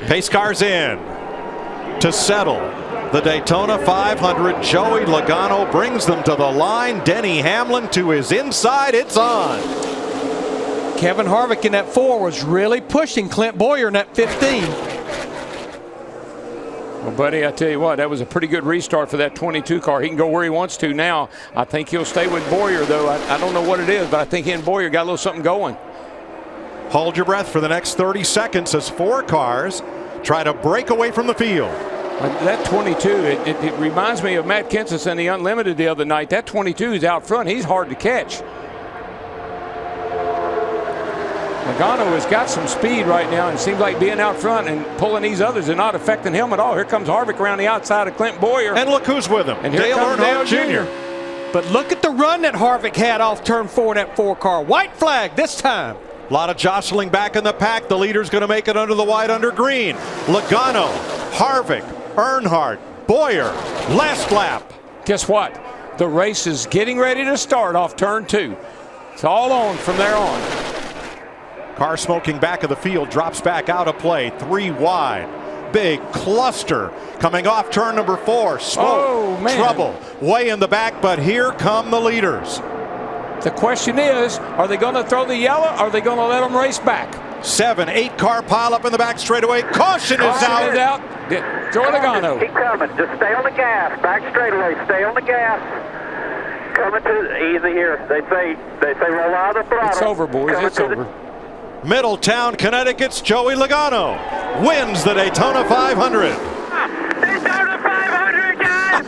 Pace cars in to settle the Daytona 500. Joey Logano brings them to the line. Denny Hamlin to his inside. It's on. Kevin Harvick in that 4 was really pushing Clint Bowyer in that 15. Well, buddy, I tell you what, that was a pretty good restart for that 22 car. He can go where he wants to now. I think he'll stay with Bowyer, though. I don't know what it is, but I think he and Bowyer got a little something going. Hold your breath for the next 30 seconds as 4 cars try to break away from the field. That 22, it reminds me of Matt Kenseth in the Unlimited the other night. That 22 is out front. He's hard to catch. Logano has got some speed right now and seems like being out front and pulling these others and not affecting him at all. Here comes Harvick around the outside of Clint Bowyer. And look who's with him. And here comes Dale Jr. But look at the run that Harvick had off turn 4 in that 4 car. White flag this time. A lot of jostling back in the pack. The leader's going to make it under the white, under green. Logano, Harvick, Earnhardt, Bowyer, last lap. Guess what? The race is getting ready to start off turn 2. It's all on from there on. Car smoking back of the field, drops back out of play, 3 wide. Big cluster coming off turn number 4. Smoke, trouble, way in the back, but here come the leaders. The question is, are they going to throw the yellow, or are they going to let them race back? 7, 8 car pile up in the back straightaway. Caution is out. Joey Logano. Keep coming. Just stay on the gas. Back straightaway. Stay on the gas. Coming to easy here. They say roll out of the throttle. It's over, boys. It's over. Middletown, Connecticut's Joey Logano wins the Daytona 500. Daytona 500, guys!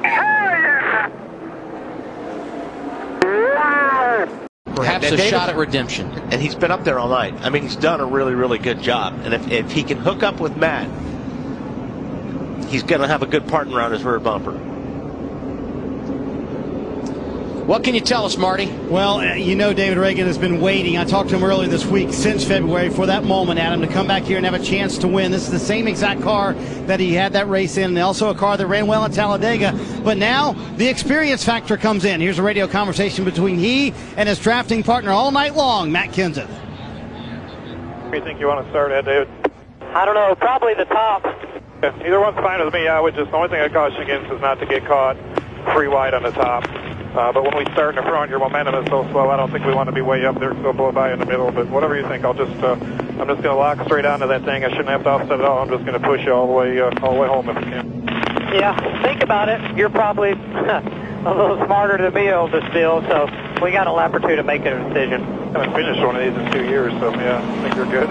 Hell yeah! Wow! Perhaps a shot at redemption. And he's been up there all night. I mean, he's done a really, really good job. And if he can hook up with Matt, he's going to have a good partner around his rear bumper. What can you tell us, Marty? Well, you know David Reagan has been waiting. I talked to him earlier this week, since February, for that moment, Adam, to come back here and have a chance to win. This is the same exact car that he had that race in, and also a car that ran well in Talladega. But now the experience factor comes in. Here's a radio conversation between he and his drafting partner all night long, Matt Kenseth. Where do you think you want to start at, David? I don't know. Probably the top. Yeah, either one's fine with me. The only thing I'd caution against is not to get caught 3 wide on the top. But when we start in the front, your momentum is so slow. I don't think we want to be way up there, so blow by in the middle. But whatever you think, I'm just going to lock straight onto that thing. I shouldn't have to offset at all. I'm just going to push you all the way home if I can. Yeah, think about it. You're probably a little smarter than me on this deal, so we got a lap or 2 to make a decision. I haven't finished one of these in 2 years, so yeah, I think you're good.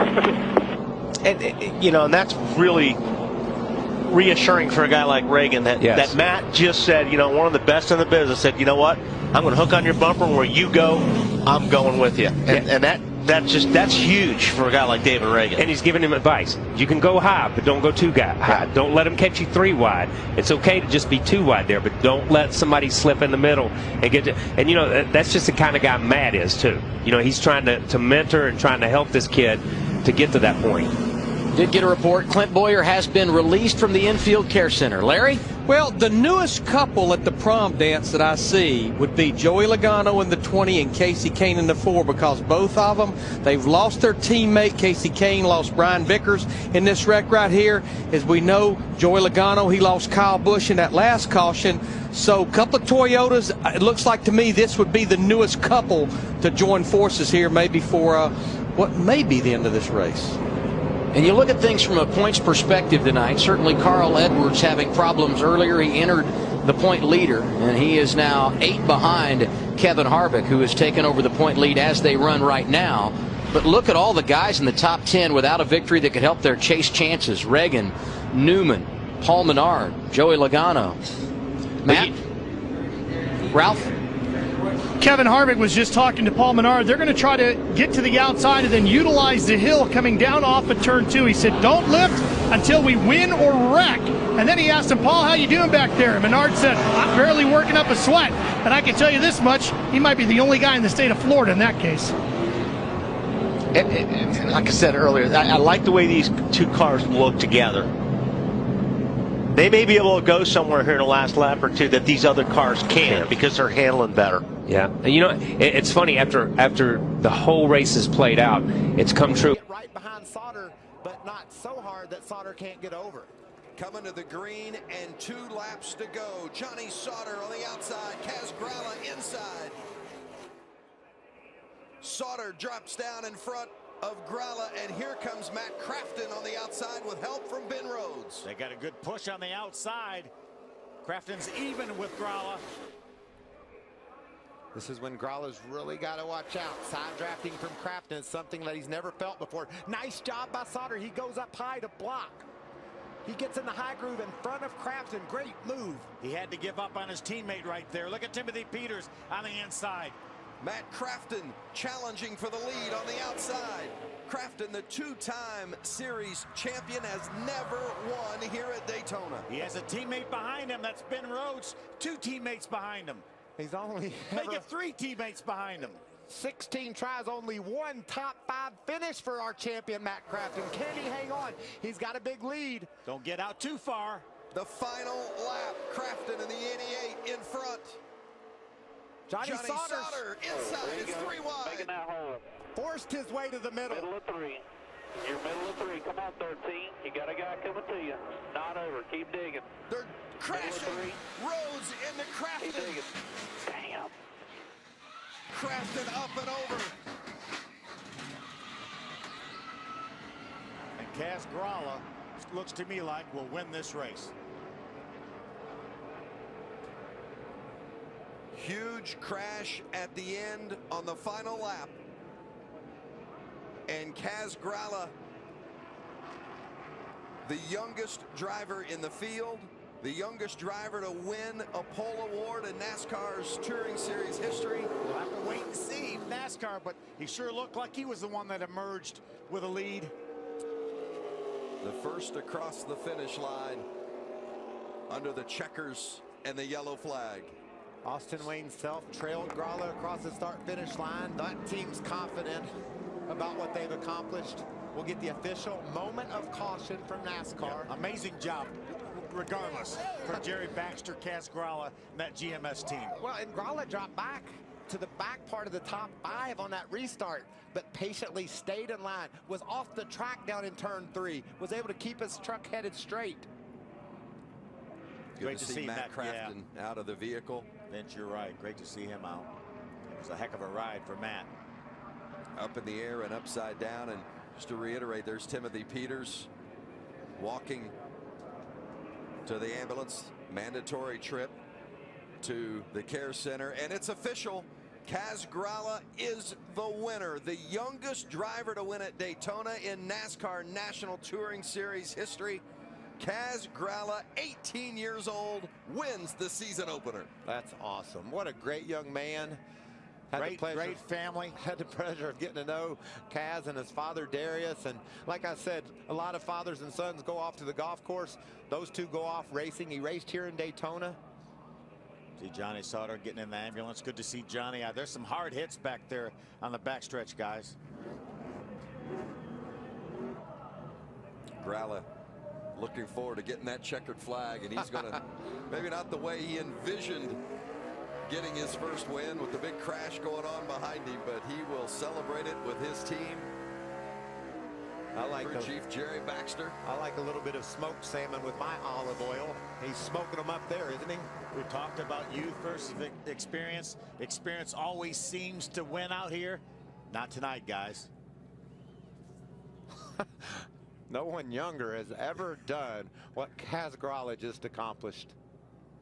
And that's really reassuring for a guy like Reagan that Matt just said, one of the best in the business, said, you know what, I'm going to hook on your bumper, where you go, I'm going with you. And that's huge for a guy like David Reagan. And he's giving him advice. You can go high, but don't go too high. Don't let him catch you 3 wide. It's okay to just be 2 wide there, but don't let somebody slip in the middle and get to. And that's just the kind of guy Matt is too. He's trying to mentor and trying to help this kid to get to that point. Did get a report. Clint Bowyer has been released from the infield care center. Larry? Well, the newest couple at the prom dance that I see would be Joey Logano in the 20 and Casey Kane in the 4, because both of them, they've lost their teammate. Casey Kane lost Brian Vickers in this wreck right here. As we know, Joey Logano, he lost Kyle Busch in that last caution. So a couple of Toyotas. It looks like to me this would be the newest couple to join forces here, maybe for what may be the end of this race. And you look at things from a points perspective tonight. Certainly Carl Edwards having problems earlier. He entered the point leader, and he is now 8 behind Kevin Harvick, who has taken over the point lead as they run right now. But look at all the guys in the top 10 without a victory that could help their chase chances. Reagan, Newman, Paul Menard, Joey Logano. Matt? Ralph? Kevin Harvick was just talking to Paul Menard. They're going to try to get to the outside and then utilize the hill coming down off of turn 2. He said, don't lift until we win or wreck. And then he asked him, Paul, how you doing back there? And Menard said, I'm barely working up a sweat. And I can tell you this much, he might be the only guy in the state of Florida in that case. And like I said earlier, I like the way these 2 cars look together. They may be able to go somewhere here in the last lap or 2 that these other cars can't, because they're handling better. Yeah, and it's funny, after the whole race has played out, it's come true. right behind Sauter, but not so hard that Sauter can't get over. Coming to the green and 2 laps to go. Johnny Sauter on the outside, Kaz Grala inside. Sauter drops down in front of Grala, and here comes Matt Crafton on the outside with help from Ben Rhodes. They got a good push on the outside. Crafton's even with Grala. This is when Grala's really got to watch out. Side drafting from Crafton is something that he's never felt before. Nice job by Sauter. He goes up high to block. He gets in the high groove in front of Crafton. Great move. He had to give up on his teammate right there. Look at Timothy Peters on the inside. Matt Crafton challenging for the lead on the outside. Crafton, the 2-time series champion, has never won here at Daytona. He has a teammate behind him. That's Ben Rhodes. 2 teammates behind him. He's only Make it 3 teammates behind him. 16 tries, only 1 top 5 finish for our champion, Matt Crafton. Can he hang on? He's got a big lead. Don't get out too far. The final lap, Crafton in the 88 in front. Johnny Sauter inside, it's 3 wide. Making that hole. Forced his way to the middle. Middle of 3. You're middle of 3. Come on, 13. You got a guy coming to you. Not over. Keep digging. They're crashing. Rhodes into Crafton. Keep digging. Damn. Crafton up and over. And Kaz Grala, looks to me like, will win this race. Huge crash at the end on the final lap. And Kaz Grala, the youngest driver in the field, the youngest driver to win a pole award in NASCAR's Touring Series history. We'll have to wait and see NASCAR, but he sure looked like he was the one that emerged with a lead. The first across the finish line under the checkers and the yellow flag. Austin Wayne Self trailed Grala across the start-finish line. That team's confident about what they've accomplished. We'll get the official moment of caution from NASCAR. Yeah, amazing job, regardless, for Jerry Baxter, Kaz Grala, and that GMS team. Well, and Grala dropped back to the back part of the top 5 on that restart, but patiently stayed in line, was off the track down in turn 3, was able to keep his truck headed straight. Great to see Matt Crafton out of the vehicle. Vince, you're right. Great to see him out. It was a heck of a ride for Matt. Up in the air and upside down. And just to reiterate, there's Timothy Peters walking to the ambulance. Mandatory trip to the care center. And it's official. Kaz Grala is the winner. The youngest driver to win at Daytona in NASCAR National Touring Series history. Kaz Grala, 18 years old, wins the season opener. That's awesome. What a great young man. Great family. Had the pleasure of getting to know Kaz and his father Darius. And like I said, a lot of fathers and sons go off to the golf course. Those two go off racing. He raced here in Daytona. See Johnny Sauter getting in the ambulance. Good to see Johnny out. There's some hard hits back there on the backstretch, guys. Grala looking forward to getting that checkered flag, and he's going to, maybe not the way he envisioned getting his first win with the big crash going on behind him, but he will celebrate it with his team. I like Chief Jerry Baxter. I like a little bit of smoked salmon with my olive oil. He's smoking them up there, isn't he? We talked about youth versus experience. Experience always seems to win out here. Not tonight, guys. No one younger has ever done what Kaz Grala just accomplished.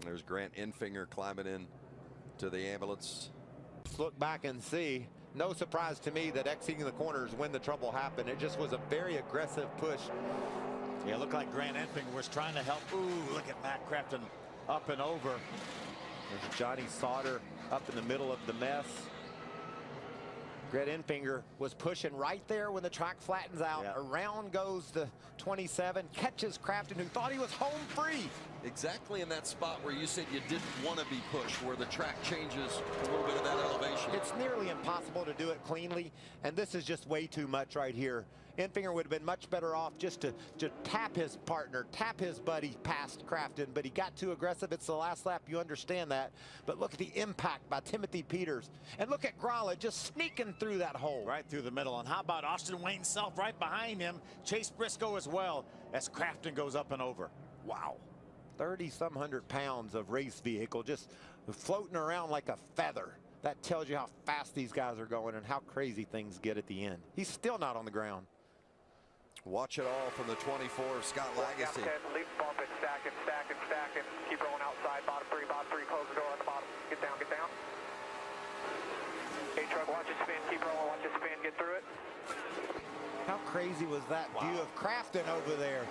There's Grant Enfinger climbing in to the ambulance. Let's look back and see. No surprise to me that exiting the corners when the trouble happened. It just was a very aggressive push. Yeah, it looked like Grant Enfinger was trying to help. Ooh, look at Matt Crafton up and over. There's Johnny Sauter up in the middle of the mess. Grant Enfinger was pushing right there when the track flattens out. Yeah. Around goes the 27, catches Crafton, who thought he was home free. Exactly in that spot where you said you didn't want to be pushed, where the track changes a little bit of that elevation. It's nearly impossible to do it cleanly, and this is just way too much right here. Enfinger would have been much better off just to tap his partner, tap his buddy past Crafton, but he got too aggressive. It's the last lap, you understand that. But look at the impact by Timothy Peters. And look at Gralla just sneaking through that hole. Right through the middle. And how about Austin Wayne Self right behind him? Chase Briscoe as well as Crafton goes up and over. Wow. 30-some hundred pounds of race vehicle just floating around like a feather. That tells you how fast these guys are going and how crazy things get at the end. He's still not on the ground. Watch it all from the 24 of Scott Lagasse. Leap bump and stacking. Keep rolling outside. Bottom three. Close the door on the bottom. Get down. Truck, watch it spin. Keep rolling. Watch it spin. Get through it. How crazy was that view of Crafton over there?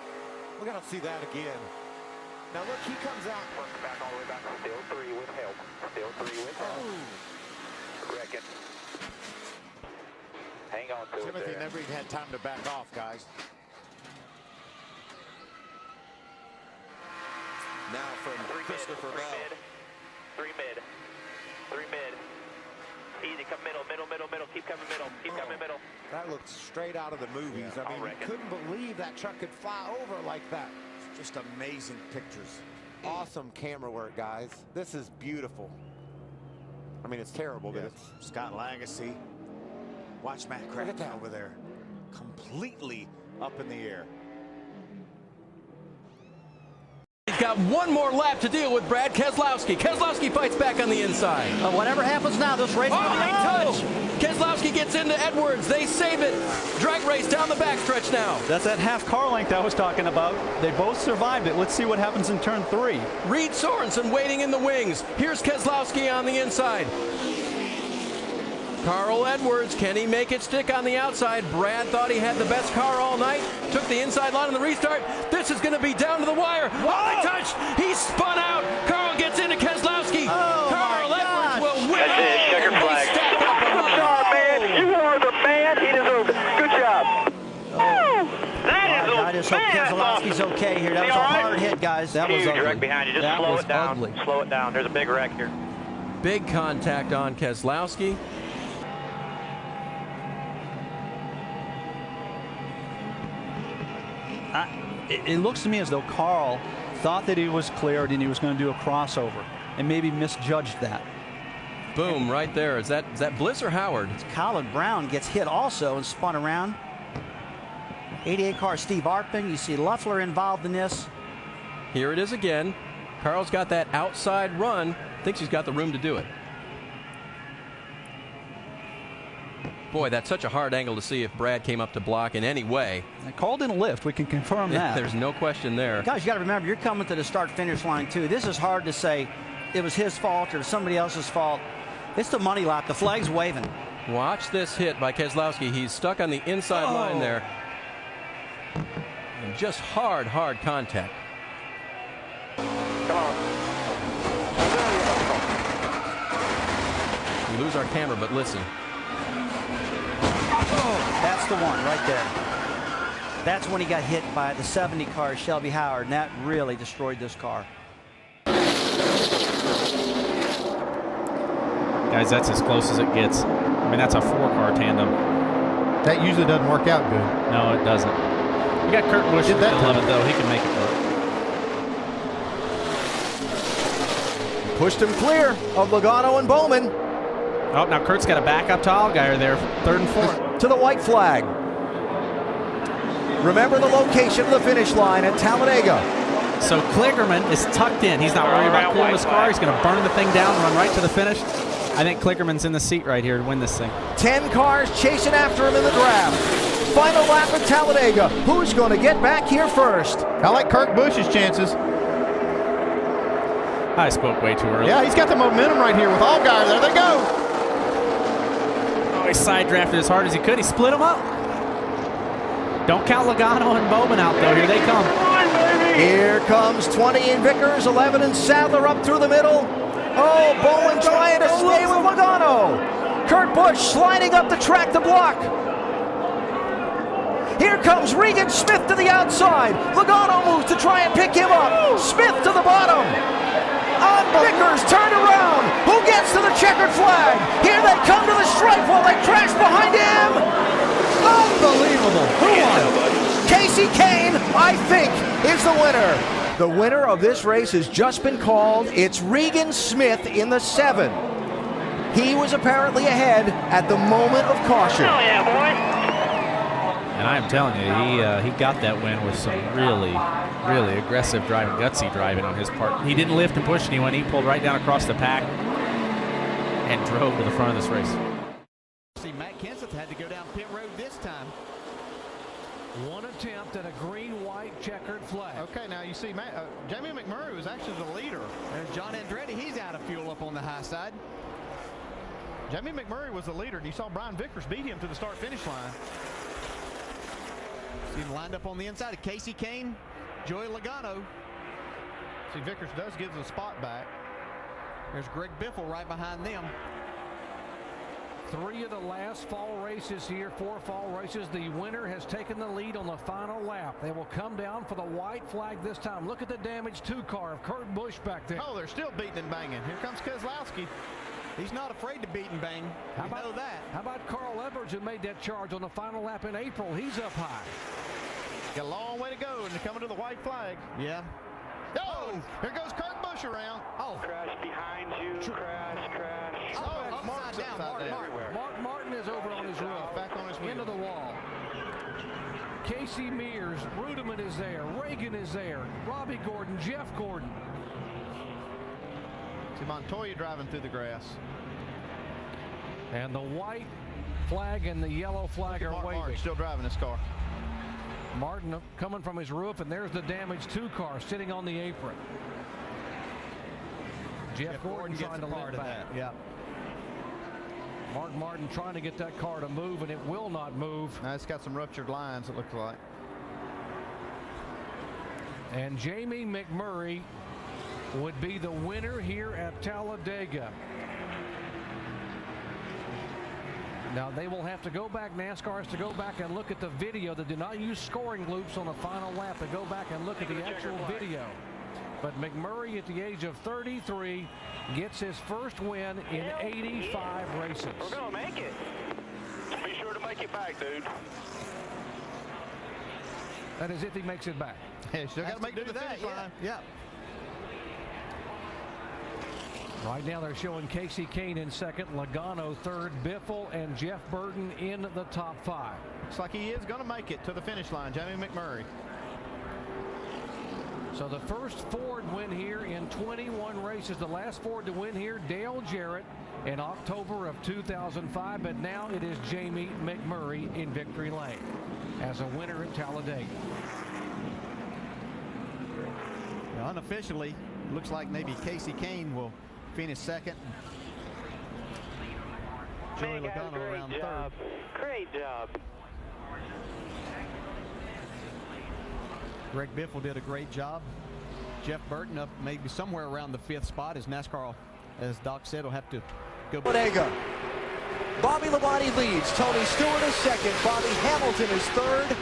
We're going to see that again. Now look, he comes out. Work back all the way back. Still 3 with help. Wrecking. Hang on to Timothy it there. never even had time to back off, guys. Now from Christopher Bell. 3 mid. Easy, come middle. Keep coming middle. That looks straight out of the movies. Yeah, I mean, you couldn't believe that truck could fly over like that. Just amazing pictures. Awesome camera work, guys. This is beautiful. I mean, it's terrible, but it's Scott Lagasse. Watch Matt Crafton over there. Completely up in the air. He's got one more lap to deal with Brad Keselowski. Keselowski fights back on the inside. Whatever happens now, this race will be touch. Keselowski gets into Edwards. They save it. Drag race down the backstretch now. That's that half car length I was talking about. They both survived it. Let's see what happens in turn 3. Reed Sorensen waiting in the wings. Here's Keselowski on the inside. Carl Edwards, can he make it stick on the outside? Brad thought he had the best car all night. Took the inside line on the restart. This is going to be down to the wire. Oh, they touched. He spun out. Carl gets into Keselowski. Carl Edwards will win. That's it. Checker flag. Good job, man. You are the man. He deserves it. Good job. I just hope Keselowski's okay here. That was a hard hit, guys. That was ugly. Wreck behind you. Just slow it down. Ugly. Slow it down. There's a big wreck here. Big contact on Keselowski. It looks to me as though Carl thought that he was cleared and he was going to do a crossover and maybe misjudged that. Boom, right there. Is that Bliss or Howard? It's Colin Brown gets hit also and spun around. 88 car Steve Arpin. You see Loeffler involved in this. Here it is again. Carl's got that outside run. Thinks he's got the room to do it. Boy, that's such a hard angle to see if Brad came up to block in any way. Carl didn't lift. We can confirm that. There's no question there. Guys, you got to remember, you're coming to the start-finish line, too. This is hard to say it was his fault or somebody else's fault. It's the money lap. The flag's waving. Watch this hit by Keselowski. He's stuck on the inside line there. And just hard contact. Come on. We lose our camera, but listen. That's the one right there. That's when he got hit by the 70 car, Shelby Howard, and that really destroyed this car. Guys, that's as close as it gets. I mean, that's a 4-car tandem. That usually doesn't work out good. No, it doesn't. You got Kurt Busch in the middle of it, though. He can make it work. Pushed him clear of Logano and Bowman. Oh, now Kurt's got a backup to Allgaier there, 3rd and 4th. To the white flag. Remember the location of the finish line at Talladega. So Kligerman is tucked in. He's not worried about cooling his car. He's going to burn the thing down, run right to the finish. I think Kligerman's in the seat right here to win this thing. 10 cars chasing after him in the draft. Final lap at Talladega. Who's going to get back here first? I like Kurt Busch's chances. I spoke way too early. Yeah, he's got the momentum right here with Allgaier. There they go. He side drafted as hard as he could. He split them up. Don't count Logano and Bowman out, though. Here they come. Here comes 20 in Vickers, 11 in Sadler up through the middle. Oh, Bowman trying to stay with Logano. Kurt Busch sliding up the track to block. Here comes Regan Smith to the outside. Logano moves to try and pick him up. Smith to the bottom. On Vickers, turn around. Who gets to the checkered flag? Here they come to the stripe while they crash behind him. Unbelievable. Who won? Casey Kane, I think, is the winner. The winner of this race has just been called. It's Regan Smith in the 7. He was apparently ahead at the moment of caution. Oh, yeah, boy. And I'm telling you, he got that win with some really aggressive driving, gutsy driving on his part. He didn't lift and push anyone. He pulled right down across the pack and drove to the front of this race. See, Matt Kenseth had to go down pit road this time. One attempt at a green-white checkered flag. Okay, now you see Jamie McMurray was actually the leader. There's John Andretti. He's out of fuel up on the high side. Jamie McMurray was the leader, and you saw Brian Vickers beat him to the start-finish line. See him lined up on the inside of Casey Kane, Joey Logano. See, Vickers does give the spot back. There's Greg Biffle right behind them. 3 of the last fall races here, 4 fall races. The winner has taken the lead on the final lap. They will come down for the white flag this time. Look at the damaged 2 car of Kurt Busch back there. Oh, they're still beating and banging. Here comes Keselowski. He's not afraid to beat and bang. How about that? How about Carl Edwards, who made that charge on the final lap in April? He's up high. Got a long way to go, and they're coming to the white flag. Yeah. Oh, here goes Kurt Busch around. Oh. Crash behind you. Crash. Oh, Mark's down. Mark Martin is over on his roof. Back on his wheel. Into the wall. Casey Mears, Rudiman is there. Reagan is there. Robbie Gordon, Jeff Gordon. See Montoya driving through the grass. And the white flag and the yellow flag are waving. Mark still driving this car. Martin coming from his roof, and there's the damaged 2 car sitting on the apron. Jeff Gordon trying to lift back. Yeah. Mark Martin trying to get that car to move, and it will not move. Now it's got some ruptured lines, it looks like. And Jamie McMurray would be the winner here at Talladega. Now they will have to go back, NASCAR has to go back and look at the video. They did not use scoring loops on the final lap. They go back and look at the actual video. But McMurray at the age of 33 gets his first win in 85 races. We're going to make it. Be sure to make it back, dude. That is if he makes it back. Hey, still got to make it to the finish line. Yeah. Right now they're showing Casey Kane in second, Logano third, Biffle and Jeff Burton in the top 5. Looks like he is going to make it to the finish line, Jamie McMurray. So the first Ford win here in 21 races. The last Ford to win here, Dale Jarrett, in October of 2005. But now it is Jamie McMurray in victory lane as a winner at Talladega. Now, unofficially, looks like maybe Casey Kane will finish second. Joey Logano around third. Great job. Greg Biffle did a great job. Jeff Burton up maybe somewhere around the 5th spot as NASCAR, as Doc said, will have to go. Talladega. Bobby Labonte leads. Tony Stewart is second. Bobby Hamilton is third.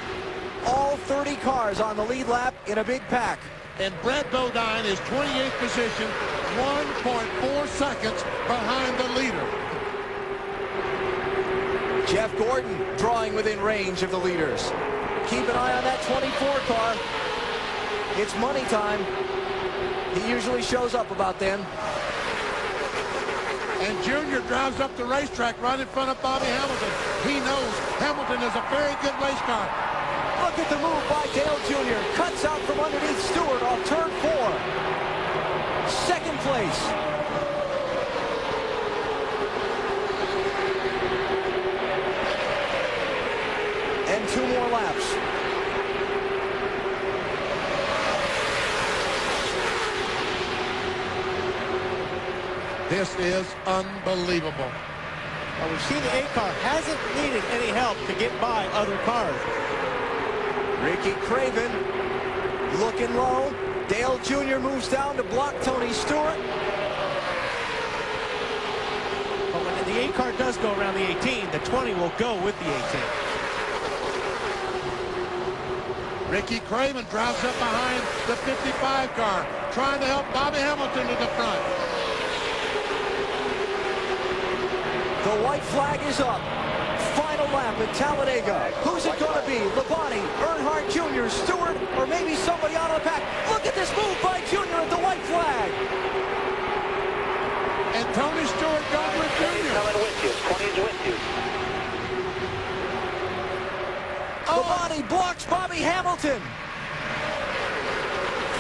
All 30 cars on the lead lap in a big pack. And Brett Bodine is 28th position, 1.4 seconds behind the leader. Jeff Gordon drawing within range of the leaders. Keep an eye on that 24 car. It's money time. He usually shows up about then. And Junior drives up the racetrack right in front of Bobby Hamilton. He knows Hamilton is a very good race car. Look at the move by Dale Jr. Cuts out from underneath Stewart off turn 4. Second place. And 2 more laps. This is unbelievable. Well, we've seen the 8 car hasn't needed any help to get by other cars. Ricky Craven looking low. Dale Jr. moves down to block Tony Stewart. But when the 8 car does go around the 18, the 20 will go with the 18. Ricky Craven drives up behind the 55 car, trying to help Bobby Hamilton to the front. The white flag is up. Final final lap at Talladega. Who's it going to be? Labonte, Earnhardt Jr., Stewart, or maybe somebody out of the pack? Look at this move by Jr. at the white flag. And Tony Stewart goes with Jr. Coming with you. 20's with you. Labonte blocks Bobby Hamilton.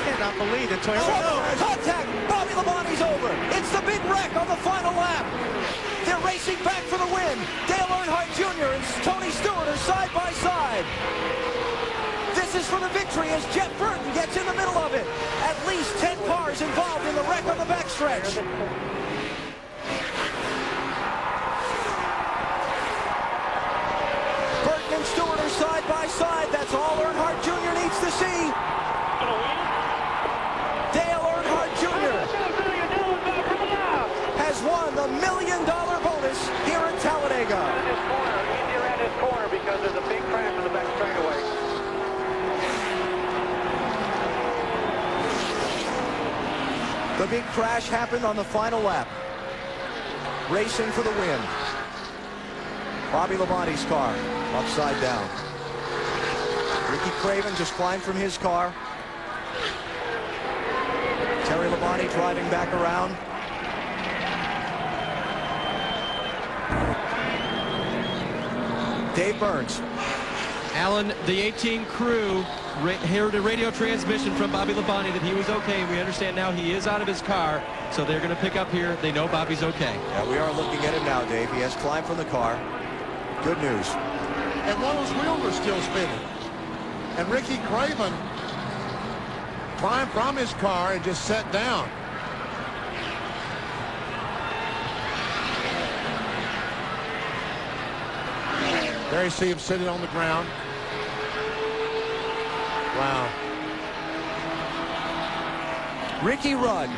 Cannot believe it. Toyota. Contact. Bobby Labonte's over. It's the big wreck on the final lap. They're racing back for the win. Dale Earnhardt Jr. and Tony Stewart are side by side. This is for the victory as Jeff Burton gets in the middle of it. At least 10 cars involved in the wreck on the backstretch. Burton and Stewart are side by side. That's all Earnhardt Jr. needs to see. Dale Earnhardt Jr. has won the $1 million bonus here at Talladega. Easier at his corner because there's a big crash in the back straightaway. The big crash happened on the final lap. Racing for the win. Bobby Labonte's car upside down. Ricky Craven just climbed from his car. Terry Labonte driving back around. Dave Burns. Alan, the 18 crew heard a radio transmission from Bobby Labonte that he was okay. We understand now he is out of his car, so they're going to pick up here. They know Bobby's okay. Yeah, we are looking at him now, Dave. He has climbed from the car. Good news. And one of those wheels are still spinning. And Ricky Craven climbed from his car and just sat down. There you see him sitting on the ground. Wow. Ricky Rudd.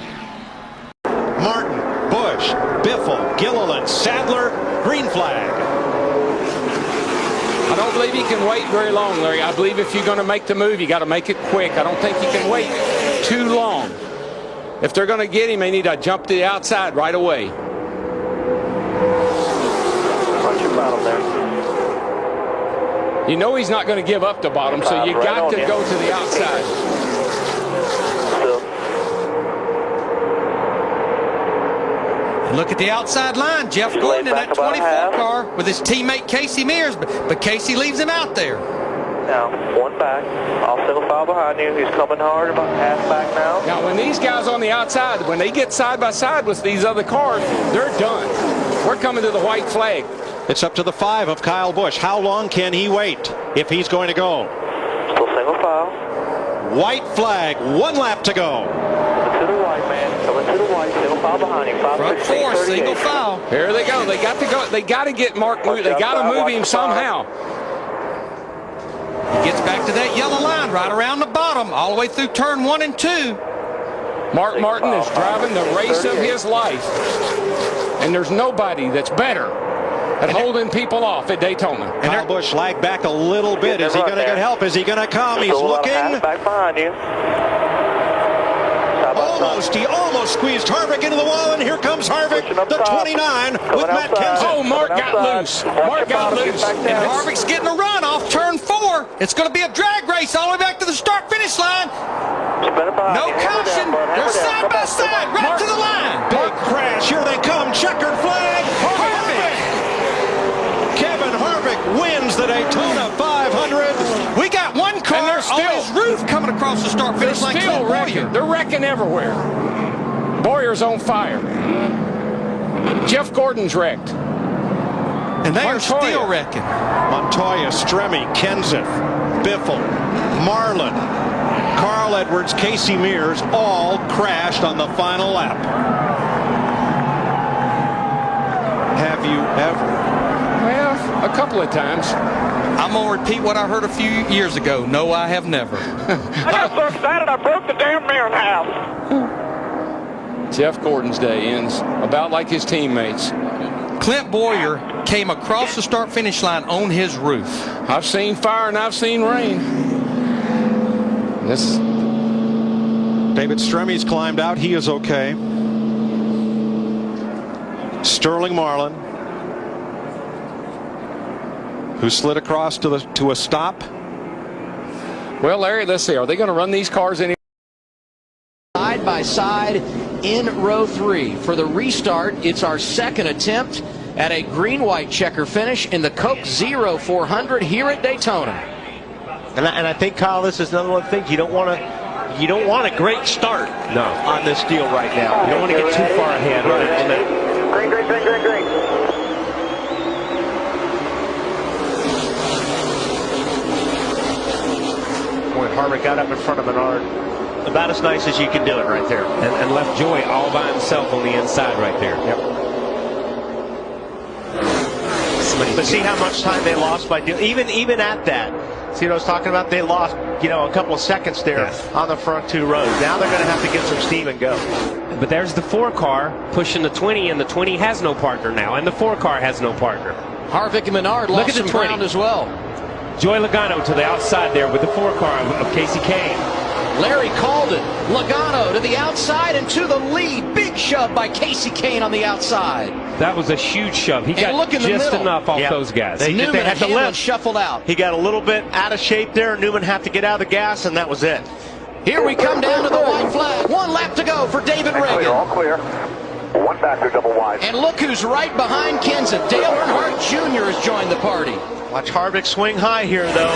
Martin, Busch, Biffle, Gilliland, Sadler, green flag. I don't believe he can wait very long, Larry. I believe if you're going to make the move, you got to make it quick. I don't think you can wait too long. If they're going to get him, they need to jump to the outside right away. Watch your bottom there. You know he's not going to give up the bottom, so you got to go to the outside. Look at the outside line. Jeff Gordon in that 24 car with his teammate Casey Mears, but Casey leaves him out there. Now, one back. All single file behind you. He's coming hard, about half back now. Now, when these guys on the outside, when they get side by side with these other cars, they're done. We're coming to the white flag. It's up to the 5 of Kyle Busch. How long can he wait if he's going to go? Still single file. White flag, 1 lap to go. Coming to the white, man. Coming to the white. Single file behind him. Front 4, single file. Here they go. They got to go. They got to get Mark. They got to move him somehow. He gets back to that yellow line right around the bottom, all the way through turn 1 and 2. Mark Martin is driving the race of his life, and there's nobody that's better at holding people off at Daytona. Kyle Busch lagged back a little bit. Is he going to get help? Is he going to come? He's looking. Back behind you. He almost squeezed Harvick into the wall, and here comes Harvick, the 29, with Matt Kenseth. Oh, Mark got loose. Mark got loose. And Harvick's getting a run off turn 4. It's going to be a drag race all the way back to the start-finish line. No caution. They're side by side, right to the line. Big crash. Here they come. Checkered flag. Harvick. Kevin Harvick wins the Daytona 500. We got one car on his roof coming across the start-finish line. Still wrecking. They're wrecking everywhere. Boyer's on fire. Jeff Gordon's wrecked. And they are still wrecking. Montoya, Stremme, Kenseth, Biffle, Marlin, Carl Edwards, Casey Mears all crashed on the final lap. Have you ever? Well, a couple of times. I'm going to repeat what I heard a few years ago. No, I have never. I got so excited I broke the damn mirror in half. Jeff Gordon's day ends about like his teammates. Clint Bowyer came across the start-finish line on his roof. I've seen fire and I've seen rain. David Stremme's climbed out. He is okay. Sterling Marlin. who slid across to a stop. Well, Larry, let's see. Are they going to run these cars any? Side by side in row 3. For the restart, it's our second attempt at a green-white checker finish in the Coke Zero 400 here at Daytona. And I think, Kyle, this is another one of the things you don't want a great start on this deal right now. You don't want to get too far ahead. Green. When Harvick got up in front of Menard, about as nice as you can do it right there. And left Joey all by himself on the inside right there. Yep. But see how much time they lost by doing, even at that. See what I was talking about? They lost, a couple of seconds there on the front 2 rows. Now they're going to have to get some steam and go. But there's the 4 car pushing the 20, and the 20 has no partner now, and the 4 car has no partner. Harvick and Menard lost some ground as well. Joey Logano to the outside there with the 4 car of Casey Kane. Larry called it. Logano to the outside and to the lead. Big shove by Casey Kane on the outside. That was a huge shove. He got just enough off those guys. They had to lift. Shuffled out. He got a little bit out of shape there. Newman had to get out of the gas, and that was it. Here we come down to the white flag. 1 lap to go for David Reagan. All clear. 1 factor double wide. And look who's right behind Kenseth. Dale Earnhardt Jr. has joined the party. Watch Harvick swing high here, though.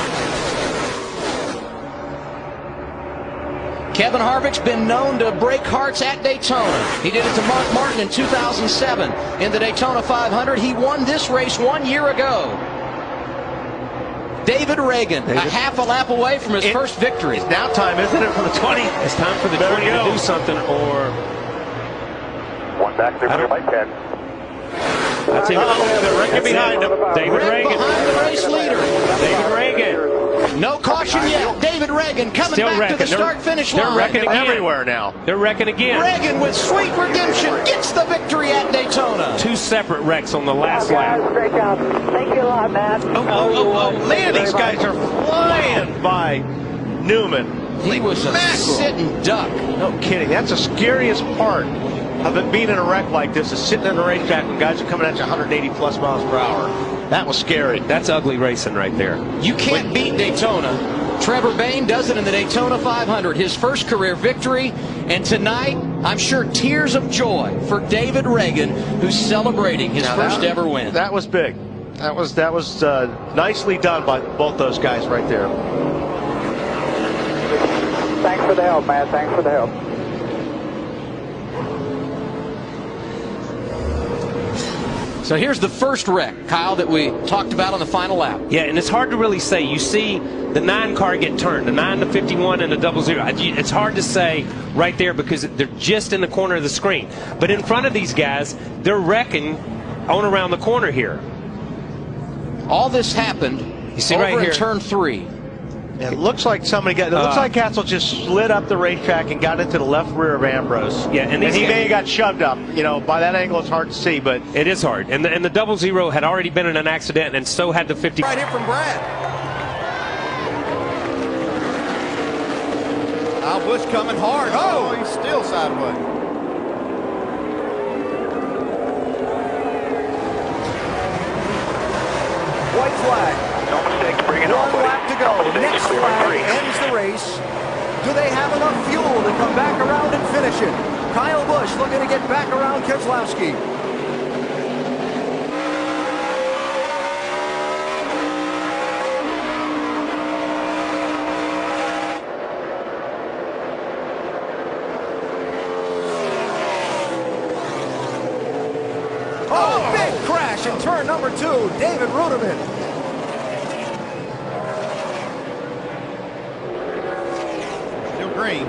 Kevin Harvick's been known to break hearts at Daytona. He did it to Mark Martin in 2007 in the Daytona 500. He won this race 1 year ago. David Reagan, a half a lap away from his first victory. It's now time, isn't it, for the 20? It's time for the 20 to do something, or... 1 back there for right 10. That's him. Reagan behind him. David Reagan. Behind the race leader. David Reagan. No caution yet. David Reagan coming back to the start-finish line. They're wrecking everywhere now. They're wrecking again. Reagan with sweet redemption gets the victory at Daytona. 2 separate wrecks on the last lap. Great job. Thank you a lot, Matt. Oh, man, these guys are flying by Newman. He was a sitting duck. No kidding. That's the scariest part of it being in a wreck like this, is sitting in a racetrack when guys are coming at you 180 plus miles per hour. That was scary. That's ugly racing right there. You can't beat Daytona. Trevor Bayne does it in the Daytona 500, his first career victory. And tonight, I'm sure tears of joy for David Reagan, who's celebrating his first ever win. That was big. That was nicely done by both those guys right there. Thanks for the help, Matt. Thanks for the help. So here's the first wreck, Kyle, that we talked about on the final lap. Yeah, and it's hard to really say. You see the 9 car get turned, the 9 to 51 and the 00. It's hard to say right there because they're just in the corner of the screen. But in front of these guys, they're wrecking on around the corner here. All this happened over right here in turn 3. It looks like somebody got. It looks like Castle just slid up the racetrack and got into the left rear of Ambrose. Yeah, and he may have got shoved up. By that angle, it's hard to see, but it is hard. And the 00 had already been in an accident, and so had the 50. Right here from Brad. Al Busch coming hard. Oh, he's still sideways. White flag. No mistakes. Bring it on, buddy. 1 lap to go. Next flag ends the race. Do they have enough fuel to come back around and finish it? Kyle Busch looking to get back around Keselowski. Oh, big crash in turn number 2. David Ruderman. Green.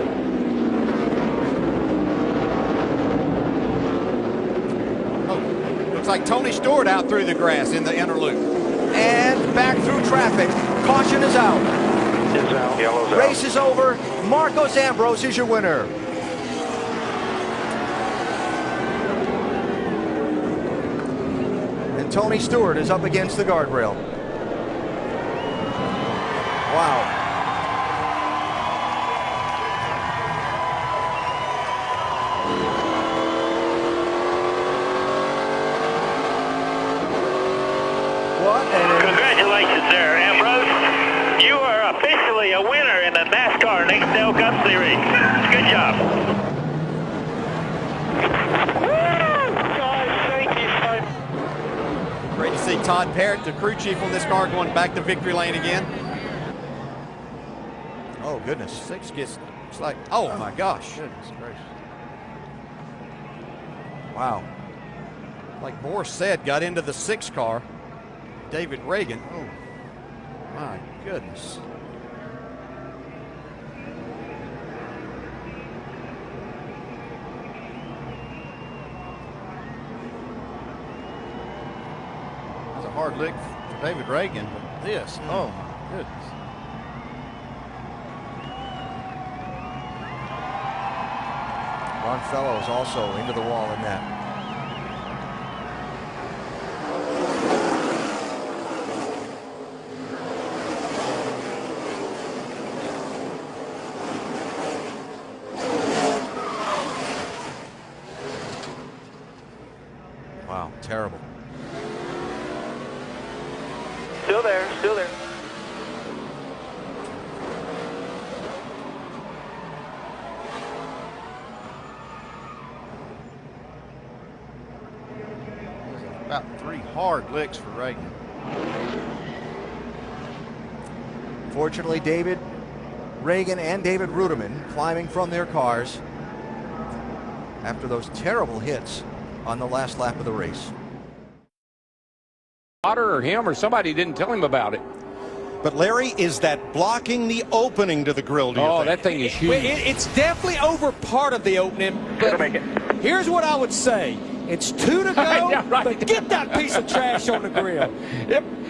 Oh, looks like Tony Stewart out through the grass in the inner loop. And back through traffic. Caution is out. It's out. Yellow's out. Race is over. Marcos Ambrose is your winner. And Tony Stewart is up against the guardrail. Wow. Congratulations. Go Guts Theory. Good job. Great to see Todd Parrott, the crew chief on this car, going back to victory lane again. Oh, goodness. 6 gets, it's like, oh my gosh. Goodness gracious. Wow. Like Boris said, got into the 6 car. David Reagan. Oh, my goodness. That's a hard lick for David Reagan, but this, oh my goodness. Ron Fellows also into the wall in that. Wow, terrible. Still there, still there. About 3 hard licks for Reagan. Fortunately, David Reagan and David Ruderman climbing from their cars after those terrible hits on the last lap of the race. Otter or him or somebody didn't tell him about it. But Larry, is that blocking the opening to the grill, do you think? That thing is huge. It's definitely over part of the opening, but here's what I would say. It's 2 to go, Yeah, right. but get that piece of trash on the grill.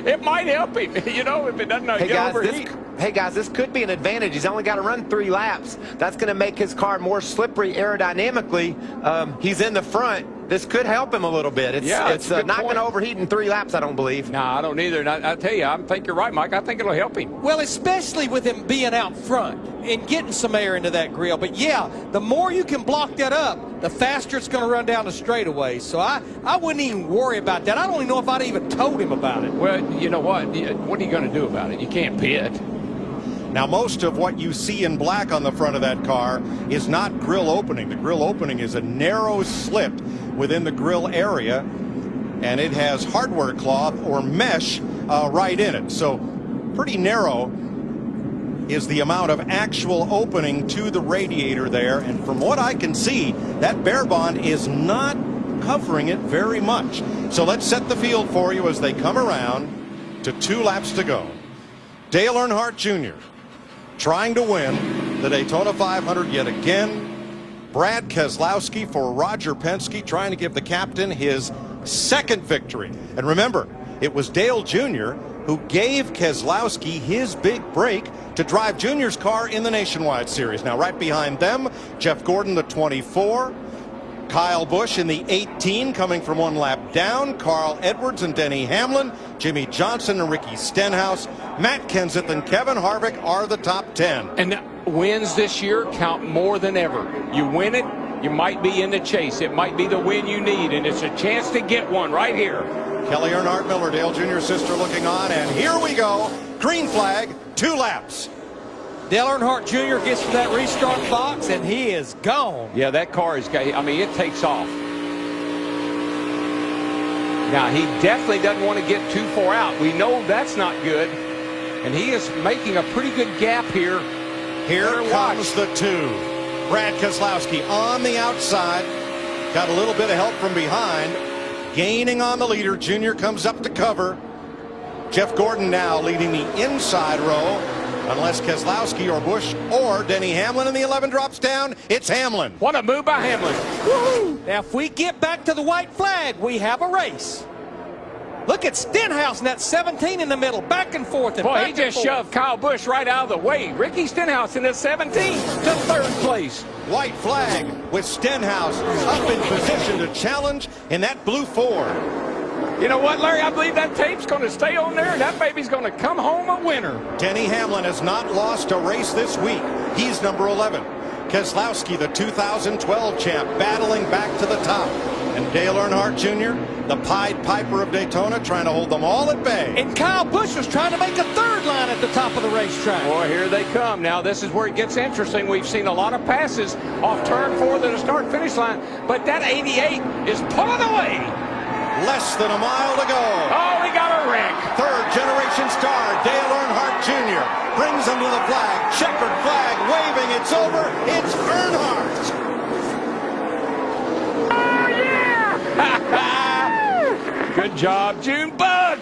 It might help him, you know, if it doesn't get overheat. Hey guys, this could be an advantage. He's only got to run 3 laps. That's going to make his car more slippery aerodynamically. He's in the front. This could help him a little bit. It's not going to overheat in 3 laps, I don't believe. No, I don't either. And I tell you, I think you're right, Mike. I think it'll help him. Well, especially with him being out front and getting some air into that grill. But yeah, the more you can block that up, the faster it's going to run down the straightaway. So I wouldn't even worry about that. I don't even know if I'd even told him about it. Well, you know what? What are you going to do about it? You can't pit. Now, most of what you see in black on the front of that car is not grill opening. The grill opening is a narrow slit within the grill area, and it has hardware cloth or mesh right in it. So pretty narrow is the amount of actual opening to the radiator there. And from what I can see, that bare bond is not covering it very much. So let's set the field for you as they come around to 2 laps to go. Dale Earnhardt Jr. trying to win the Daytona 500 yet again. Brad Keselowski for Roger Penske, trying to give the captain his 2nd victory. And remember, it was Dale Jr. who gave Keselowski his big break to drive Jr.'s car in the Nationwide Series. Now right behind them, Jeff Gordon, the 24. Kyle Busch in the 18, coming from 1 lap down. Carl Edwards and Denny Hamlin. Jimmy Johnson and Ricky Stenhouse. Matt Kenseth and Kevin Harvick are the top 10. And wins this year count more than ever. You win it, you might be in the chase. It might be the win you need, and it's a chance to get one right here. Kelly Earnhardt Miller, Dale Jr.'s sister, looking on, and here we go. Green flag, 2 laps. Dale Earnhardt Jr. gets to that restart box, and he is gone. Yeah, that car is, I mean, it takes off. Now, he definitely doesn't want to get too far out. We know that's not good, and he is making a pretty good gap here. Here comes the 2. Brad Keselowski on the outside. Got a little bit of help from behind. Gaining on the leader. Junior comes up to cover. Jeff Gordon now leading the inside row. Unless Keselowski or Busch or Denny Hamlin in the 11 drops down, it's Hamlin. What a move by Hamlin. Woo-hoo. Now, if we get back to the white flag, we have a race. Look at Stenhouse in that 17 in the middle, back and forth. And boy, he just shoved Kyle Busch right out of the way. Ricky Stenhouse in the 17 to 3rd place. White flag with Stenhouse up in position to challenge in that blue Ford. You know what, Larry? I believe that tape's going to stay on there, and that baby's going to come home a winner. Denny Hamlin has not lost a race this week. He's number 11. Keselowski, the 2012 champ, battling back to the top. And Dale Earnhardt Jr., The Pied Piper of Daytona trying to hold them all at bay. And Kyle Busch was trying to make a third line at the top of the racetrack. Boy, here they come. Now, this is where it gets interesting. We've seen a lot of passes off turn 4 to the start-finish line, but that 88 is pulling away. Less than a mile to go. Oh, we got a wreck. Third generation star, Dale Earnhardt Jr. brings him to the flag. Checkered flag waving. It's over. It's Earnhardt. Oh, yeah! Good job, Junebug.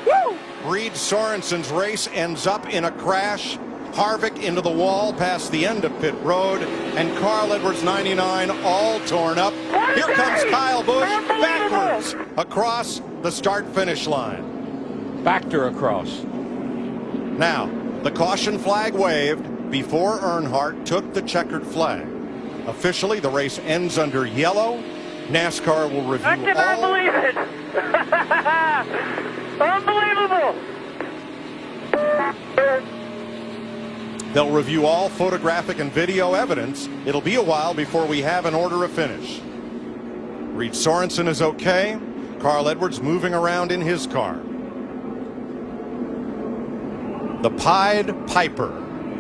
Woo! Reed Sorensen's race ends up in a crash. Harvick into the wall past the end of pit road, and Carl Edwards 99 all torn up. Here comes Kyle Busch backwards across the start-finish line. Backed across. Now, the caution flag waved before Earnhardt took the checkered flag. Officially, the race ends under yellow. NASCAR will review I cannot believe it. Unbelievable. They'll review all photographic and video evidence. It'll be a while before we have an order of finish. Reed Sorensen is okay. Carl Edwards moving around in his car. The Pied Piper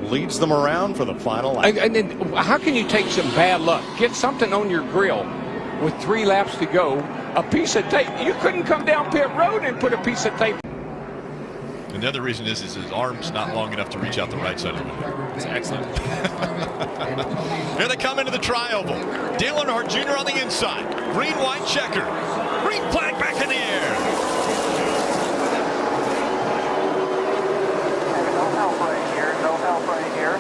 leads them around for the final lap. And how can you take some bad luck? Get something on your grill with 3 laps to go. A piece of tape. You couldn't come down pit road and put a piece of tape. And the other reason is his arm's not long enough to reach out the right side of the window. It's excellent. Here they come into the tri-oval. Dale Earnhardt Jr. on the inside. Green, white, checker. Green flag back in the air. No help right here. No help right here.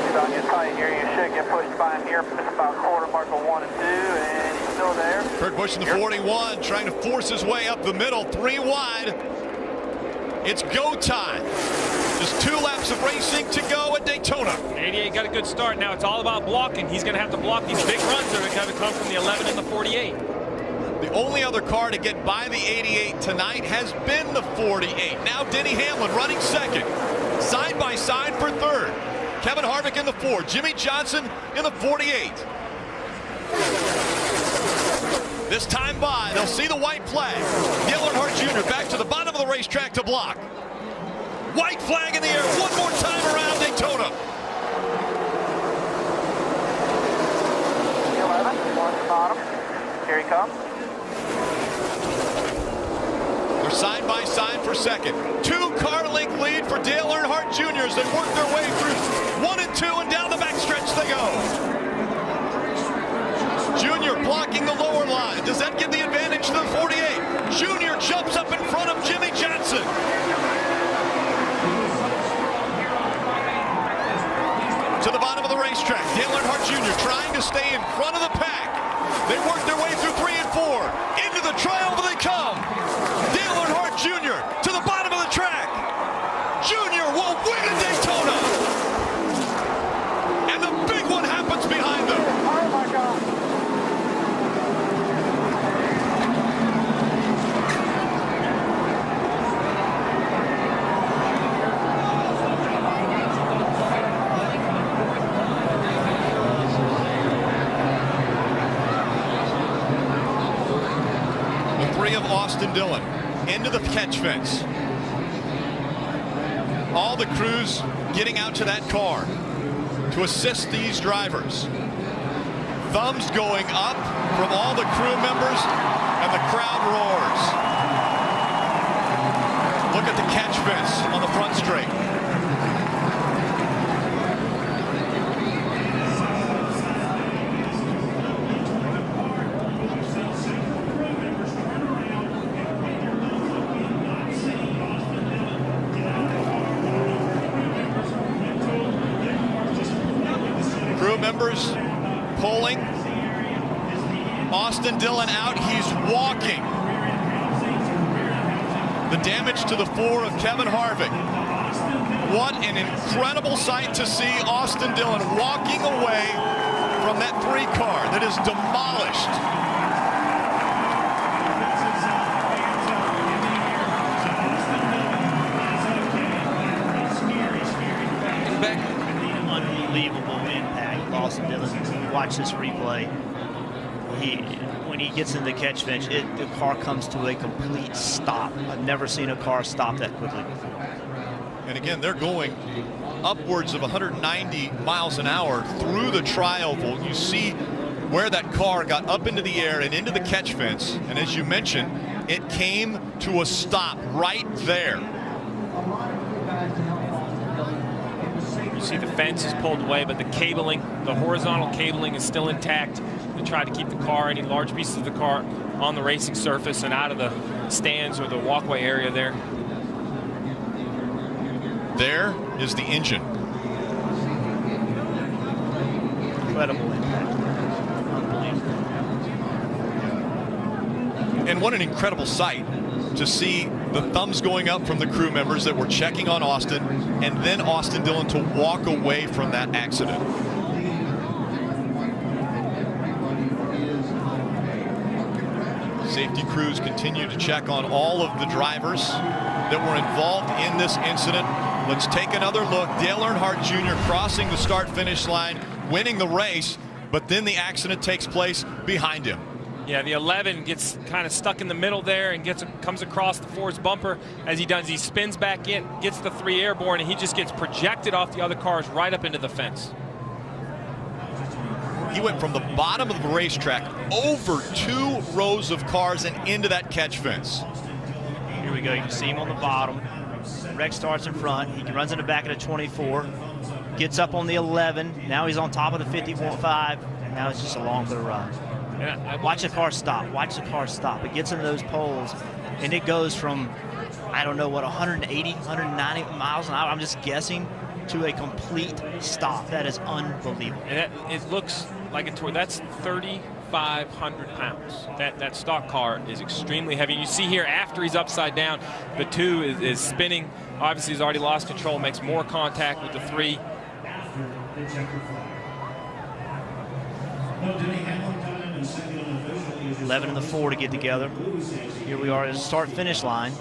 If I get tight here, you should get pushed by him here. It's about quarter marker 1 and 2, and he's still there. Kurt Busch in the 41 trying to force his way up the middle. 3 wide. It's go time. Just 2 laps of racing to go at Daytona. 88 got a good start. Now it's all about blocking. He's going to have to block these big runs that are going to come from the 11 and the 48. The only other car to get by the 88 tonight has been the 48. Now Denny Hamlin running second. Side by side for third. Kevin Harvick in the 4. Jimmy Johnson in the 48. This time by, they'll see the white flag. Dale Earnhardt Jr. back to the bottom of the racetrack to block. White flag in the air one more time around Daytona. 11, on the bottom. Here he comes. They're side by side for second. 2-car length lead for Dale Earnhardt Jr. as they work their way through 1 and 2, and down the backstretch they go. Junior blocking the lower line. Does that give the advantage to the 48? Junior jumps up in front of Jimmy Johnson. To the bottom of the racetrack, Dale Earnhardt Jr. trying to stay in front of the pack. They work their way through 3 and 4. Into the tri-oval they come. Dale Earnhardt Jr. to the bottom of the track. Junior will win at Daytona. And the big one happens behind them. Oh my God. Of Austin Dillon into the catch fence. All the crews getting out to that car to assist these drivers. Thumbs going up from all the crew members, and the crowd roars. Look at the catch fence on the front straight. Members pulling. Austin Dillon out. He's walking. The damage to the 4 of Kevin Harvick. What an incredible sight to see Austin Dillon walking away from that 3 car that is demolished. Unbelievable impact. Austin Dillon, watch this replay. when he gets into the catch fence, the car comes to a complete stop. I've never seen a car stop that quickly before. And again, they're going upwards of 190 miles an hour through the tri-oval. You see where that car got up into the air and into the catch fence. And as you mentioned, it came to a stop right there. You see the fence is pulled away, but the cabling, the horizontal cabling is still intact to try to keep the car, any large pieces of the car on the racing surface and out of the stands or the walkway area there. There is the engine. Incredible impact. Unbelievable. And what an incredible sight to see the thumbs going up from the crew members that were checking on Austin, and then Austin Dillon to walk away from that accident. Safety crews continue to check on all of the drivers that were involved in this incident. Let's take another look. Dale Earnhardt Jr. crossing the start-finish line, winning the race, but then the accident takes place behind him. Yeah, the 11 gets kind of stuck in the middle there and comes across the Ford's bumper. As he does, he spins back in, gets the 3 airborne, and he just gets projected off the other cars right up into the fence. He went from the bottom of the racetrack over 2 rows of cars and into that catch fence. Here we go. You can see him on the bottom. Rex starts in front. He runs in the back of the 24. Gets up on the 11. Now he's on top of the 55. And now it's just along for the ride. Watch the car stop. Watch the car stop. It gets into those poles, and it goes from, I don't know what, 180, 190 miles an hour, I'm just guessing, to a complete stop. That is unbelievable. And it looks like a tour. That's 3,500 pounds. That stock car is extremely heavy. You see here, after he's upside down, the 2 is spinning. Obviously, he's already lost control, makes more contact with the 3. 11 and the 4 to get together. Here we are at the start-finish line.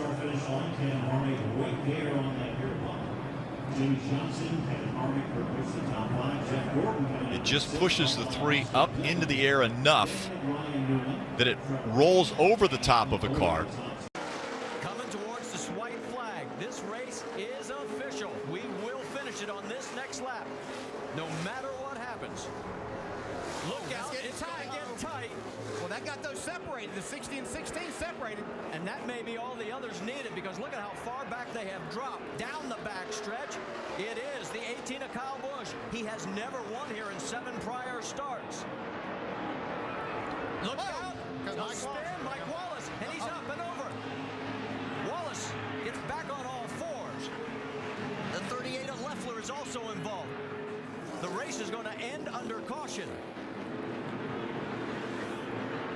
It just pushes the 3 up into the air enough that it rolls over the top of a car. Coming towards the white flag. This race is official. We will finish it on this next lap, no matter what happens. Look out, it's tight, getting tight. Well, that got those separated, the 60 and 16 separated. And that may be all the others needed, because look at how far back they have dropped. Down the back stretch, it is the 18 of Kyle Busch. He has never won here in 7 prior starts. Look out, a spin, Mike Wallace, and he's up and over. Wallace gets back on all 4s. The 38 of Leffler is also involved. The race is going to end under caution.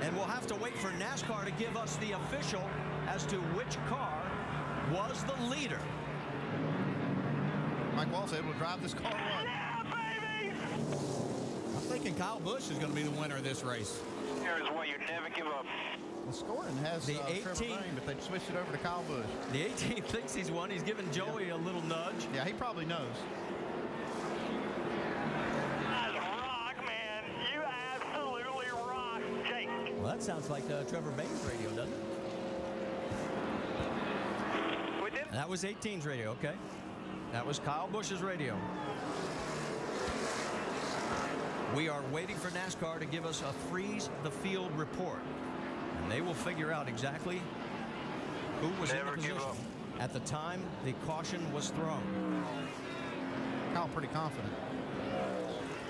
And we'll have to wait for NASCAR to give us the official as to which car was the leader. Mike Wallace able to drive this car run. Yeah, baby! I'm thinking Kyle Busch is going to be the winner of this race. Here's why you never give up. The scoring has the 18, Trevor Brane, but they switched it over to Kyle Busch. The 18 thinks he's won. He's giving Joey a little nudge. Yeah, he probably knows. Well, that sounds like Trevor Bain's radio, doesn't it? That was 18's radio, okay. That was Kyle Busch's radio. We are waiting for NASCAR to give us a freeze the field report. And they will figure out exactly who was in the position at the time the caution was thrown. Kyle pretty confident.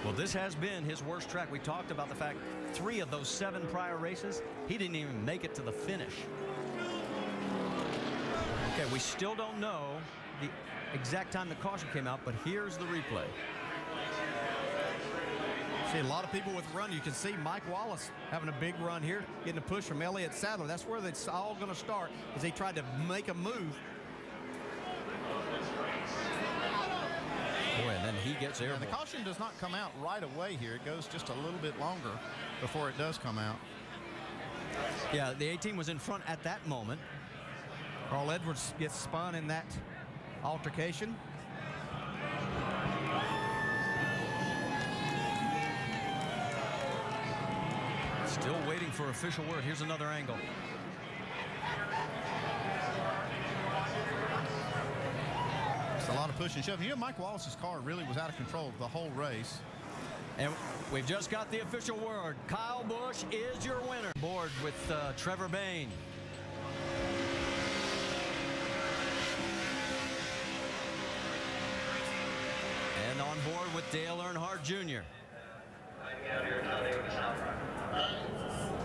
Well, this has been his worst track. We talked about the fact 3 of those 7 prior races, he didn't even make it to the finish. Okay, we still don't know the exact time the caution came out, but here's the replay. See a lot of people with run. You can see Mike Wallace having a big run here, getting a push from Elliott Sadler. That's where it's all going to start, as he tried to make a move. Boy, and then he gets airborne. The caution does not come out right away here. It goes just a little bit longer before it does come out. Yeah, the 18 was in front at that moment. Carl Edwards gets spun in that altercation. Still waiting for official word. Here's another angle. It's a lot of push and shove. You know, Mike Wallace's car really was out of control the whole race. And we've just got the official word. Kyle Busch is your winner. Board with Trevor Bayne. And on board with Dale Earnhardt Jr.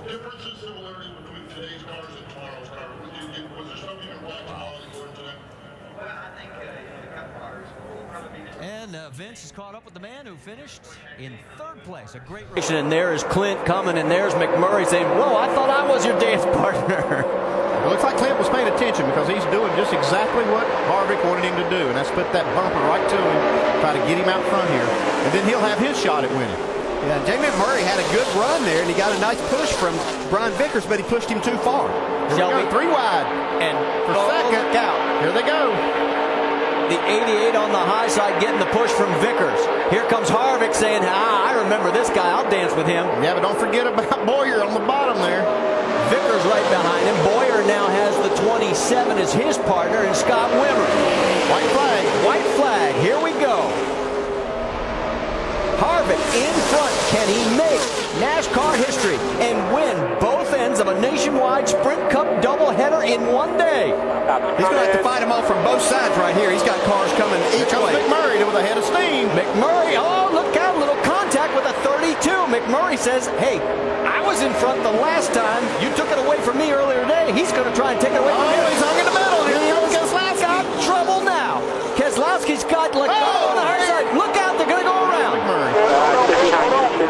Difference and similarity between today's cars and tomorrow's cars. Was there something you liked about it today? Well, I think a couple cars will probably be. And Vince is caught up with the man who finished in third place. A great race. And there is Clint coming, and there's McMurray saying, "Whoa, I thought I was your dance partner." It looks like Clint was paying attention because he's doing just exactly what Harvick wanted him to do, and that's put that bumper right to him, try to get him out front here, and then he'll have his shot at winning. Yeah, Jay McMurray had a good run there, and he got a nice push from Brian Vickers, but he pushed him too far. Shelby, 3 wide, and for second. Look out. Here they go. The 88 on the high side getting the push from Vickers. Here comes Harvick saying, I remember this guy. I'll dance with him. Yeah, but don't forget about Boyer on the bottom there. Vickers right behind him. Boyer now has the 27 as his partner, and Scott Wimmer. White flag. White flag. Here we go. Harvick in front. Can he make NASCAR history and win both ends of a nationwide Sprint Cup doubleheader in one day? He's going to have to fight them all from both sides right here. He's got cars coming each way. McMurray with a head of steam. McMurray, oh, look out, little contact with a 32. McMurray says, hey, I was in front the last time. You took it away from me earlier today. He's going to try and take it away from me. He's hung in the middle. Here he goes, Keselowski. Got trouble now. Keselowski's got on the high side. Look out, they're going to go around.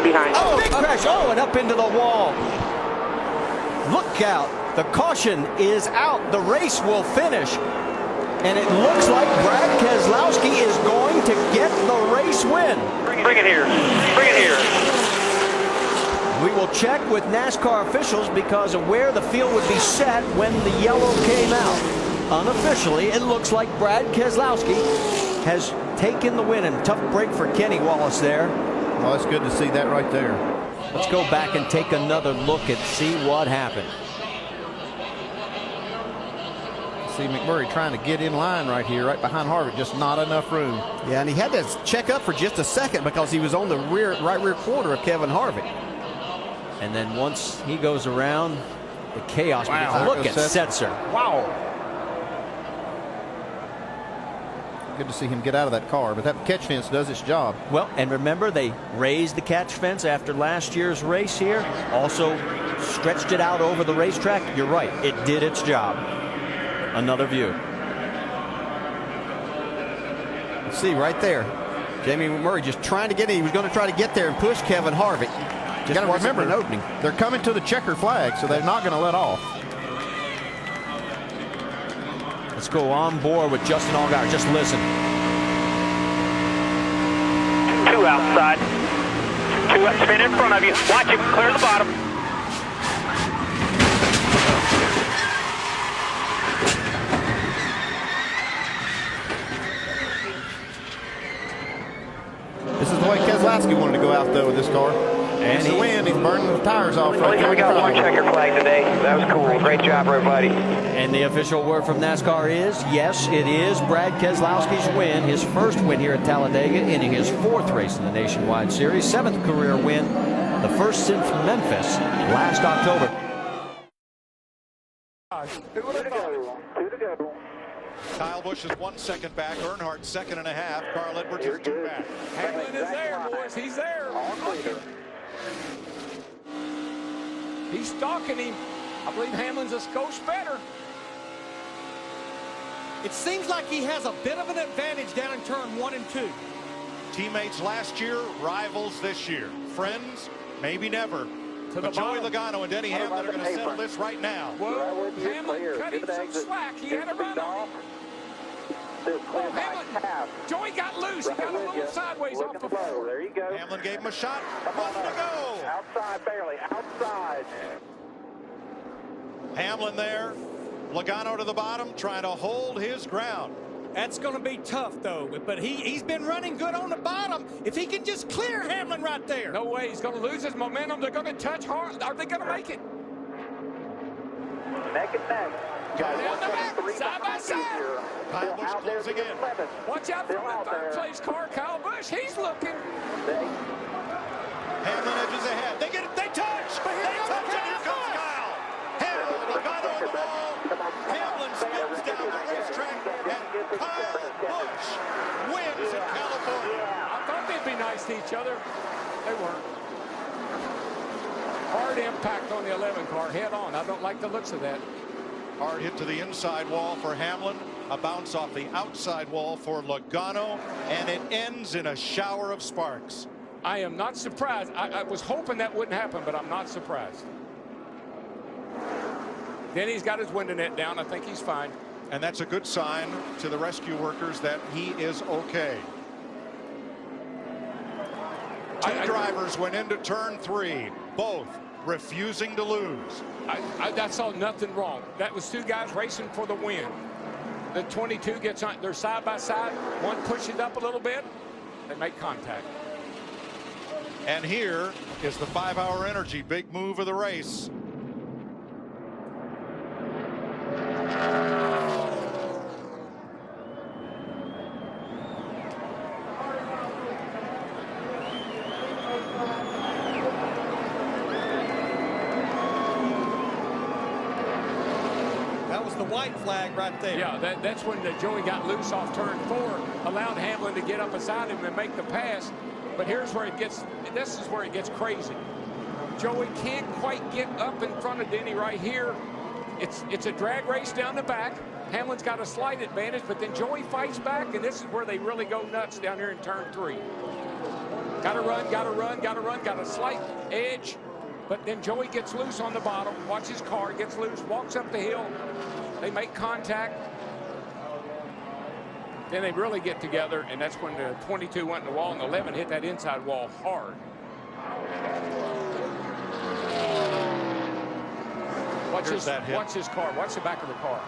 Behind. Oh, big crash. Oh, and up into the wall. Look out. The caution is out. The race will finish. And it looks like Brad Keselowski is going to get the race win. Bring it here. Bring it here. We will check with NASCAR officials because of where the field would be set when the yellow came out. Unofficially, it looks like Brad Keselowski has taken the win. And tough break for Kenny Wallace there. Well, it's good to see that right there. Let's go back and take another look and see what happened. See McMurray trying to get in line right here, right behind Harvick, just not enough room. Yeah, and he had to check up for just a second because he was on the right rear quarter of Kevin Harvick. And then once he goes around, the chaos. Wow. Look at Setzer. Wow. Good to see him get out of that car, but that catch fence does its job. Well, and remember, they raised the catch fence after last year's race here. Also stretched it out over the racetrack. You're right, it did its job. Another view. Let's see right there. Jamie McMurray just trying to get in. He was going to try to get there and push Kevin Harvick. Just got to remember an opening. They're coming to the checker flag, so they're not going to let off. Let's go on board with Justin Allgaier. Just listen. 2 outside. 2 up, spin in front of you. Watch him clear the bottom. This is the way Keselowski wanted to go out, though, with this car. And he's the wind. He's burning the tires off. At least we got one checker flag today. That was cool. Great job, everybody. And the official word from NASCAR is, yes, it is Brad Keselowski's win. His first win here at Talladega, ending his 4th race in the Nationwide Series. 7th career win, the first since Memphis last October. 2 to go. 2 to go. Kyle Busch is 1 second back. Earnhardt 2.5. Carl Edwards is 2 back. Hamlin is there, boys. He's there. He's stalking him. I believe Hamlin's a skosh better. It seems like he has a bit of an advantage down in turn 1 and 2. Teammates last year, rivals this year. Friends, maybe never. But Joey Logano and Denny Hamlin are going to settle this right now. Well, Hamlin cut him some slack. He had a run on him. Oh, Hamlin. Joey got loose. He got a little sideways off the floor. There you go. Hamlin gave him a shot. 1 to go. Outside, barely. Outside. Hamlin there. Logano to the bottom, trying to hold his ground. That's going to be tough, though. But he's been running good on the bottom. If he can just clear Hamlin right there. No way. He's going to lose his momentum. They're going to touch hard. Are they going to make it? Neck and neck. Down the back, side by side. Kyle Busch closing in. Watch out for the third place car, Kyle Busch. He's looking. Hamlin edges ahead. They touch. They touch, and here comes Kyle. Hamlin, Logano on the wall. Hamlin spins down the racetrack, and Kyle Busch wins in California. I thought they'd be nice to each other. They weren't. Hard impact on the 11 car, head on. I don't like the looks of that. Hard hit to the inside wall for Hamlin. A bounce off the outside wall for Logano, and it ends in a shower of sparks. I am not surprised. I was hoping that wouldn't happen, but I'm not surprised. Denny's got his window net down. I think he's fine. And that's a good sign to the rescue workers that he is okay. Two drivers went into turn 3, both refusing to lose. I saw nothing wrong. That was two guys racing for the win. The 22 gets on, they're side by side. One pushes up a little bit. They make contact. And here is the 5-hour energy, big move of the race. That was the white flag right there. Yeah, that's when Joey got loose off turn 4, allowed Hamlin to get up beside him and make the pass. But here's where it gets, this is where it gets crazy. Joey can't quite get up in front of Denny right here. It's a drag race down the back. Hamlin's got a slight advantage, but then Joey fights back, and this is where they really go nuts down here in turn 3. Gotta run, gotta run, gotta run, got a slight edge, but then Joey gets loose on the bottom. Watch his car, gets loose, walks up the hill. They make contact. Then they really get together, and that's when the 22 went in the wall, and the 11 hit that inside wall hard. Watch his car. Watch the back of the car.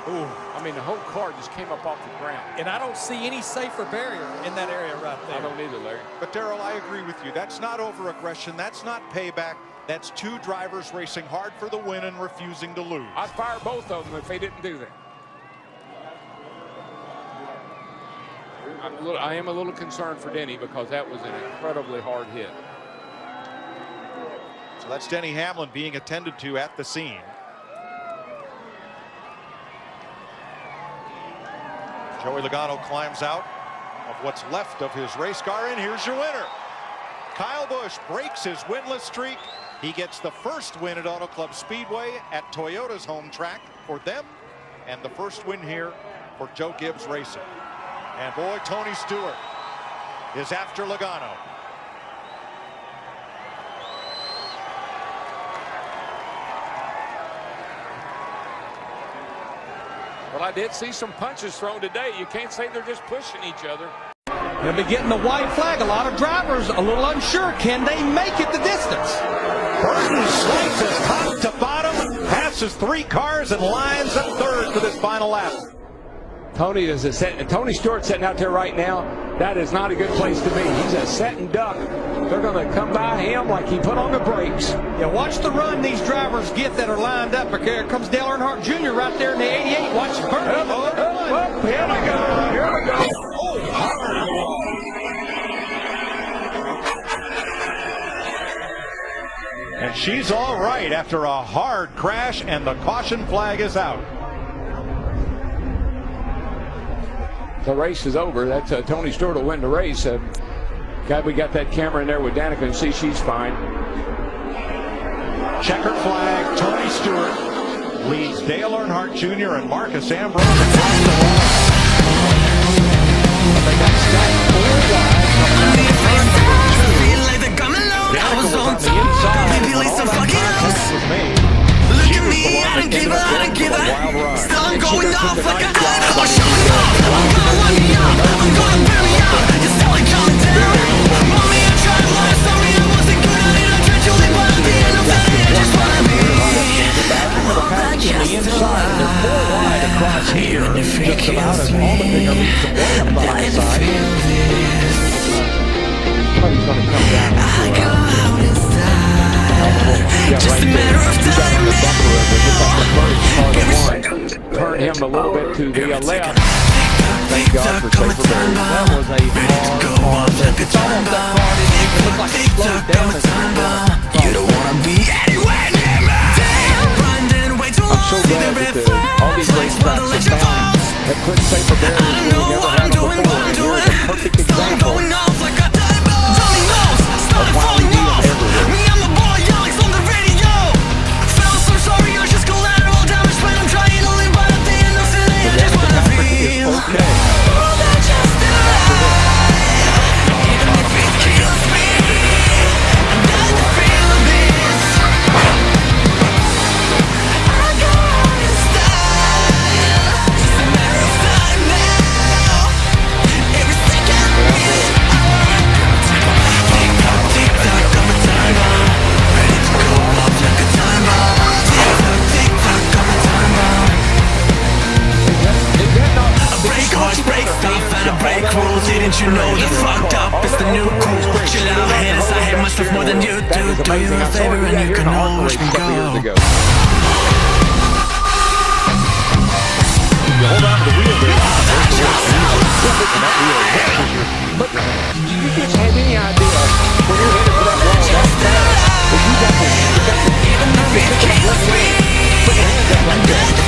Ooh, I mean, the whole car just came up off the ground. And I don't see any safer barrier in that area right there. I don't either, Larry. But Darrell, I agree with you. That's not over-aggression. That's not payback. That's two drivers racing hard for the win and refusing to lose. I'd fire both of them if they didn't do that. I am a little concerned for Denny because that was an incredibly hard hit. So that's Denny Hamlin being attended to at the scene. Joey Logano climbs out of what's left of his race car, and here's your winner. Kyle Busch breaks his winless streak. He gets the first win at Auto Club Speedway at Toyota's home track for them, and the first win here for Joe Gibbs Racing. And boy, Tony Stewart is after Logano. Well, I did see some punches thrown today. You can't say they're just pushing each other. They'll be getting the white flag. A lot of drivers a little unsure. Can they make it the distance? Burton slices top to bottom, passes 3 cars, and lines up third for this final lap. Tony Stewart's sitting out there right now. That is not a good place to be. He's a setting duck. They're going to come by him like he put on the brakes. Yeah, watch the run these drivers get that are lined up. Here comes Dale Earnhardt Jr. right there in the 88. Watch Burton. Here we go. Here we go. And she's all right after a hard crash, and the caution flag is out. The race is over. That's Tony Stewart will win the race. God, we got that camera in there with Danica and see she's fine. Checkered flag. Tony Stewart leads Dale Earnhardt Jr. and Marcus Ambrose across the wall. They got stacked 4 wide from the front to 2. Danica was on the inside when all that contact was made. She was the one that ended up going for the wild ride. Still I'm going off like a gun. I'm showing off. I'm gonna wind me up. I'm gonna burn me out. You're still calm down. Mommy, I tried to lie. Sorry, I wasn't good. I didn't try to live by the end of that. I just wanna be. The inside, they're 4 just about as all the bigger leads to play up the high side. But he's going to come down into just a matter of time turn him a little bit to the left. Thank God for safer barriers. That was a hard it's almost that car didn't even look like it slowed down as you don't want to be anywhere near me. I'm so glad that all these racetracks in town have put safer barriers where we never had them before. And here's a perfect example of why we need them everywhere. Didn't you know the fucked up is the new cool? Chill out, hands, I hate myself more than you do. Do you a favor and you can always me go. You hold on to the wheel there. But you can't have any idea when you're headed for that wall that fast. If you got put your hands up like that.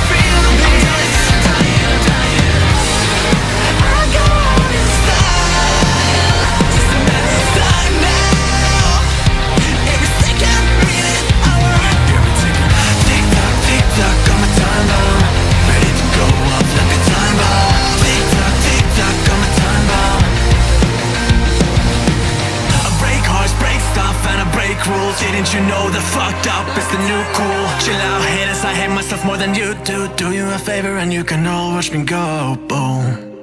Rules, didn't you know the fucked up is the new cool? Chill out, haters, I hate myself more than you do. Do you a favor and you can all watch me go, boom.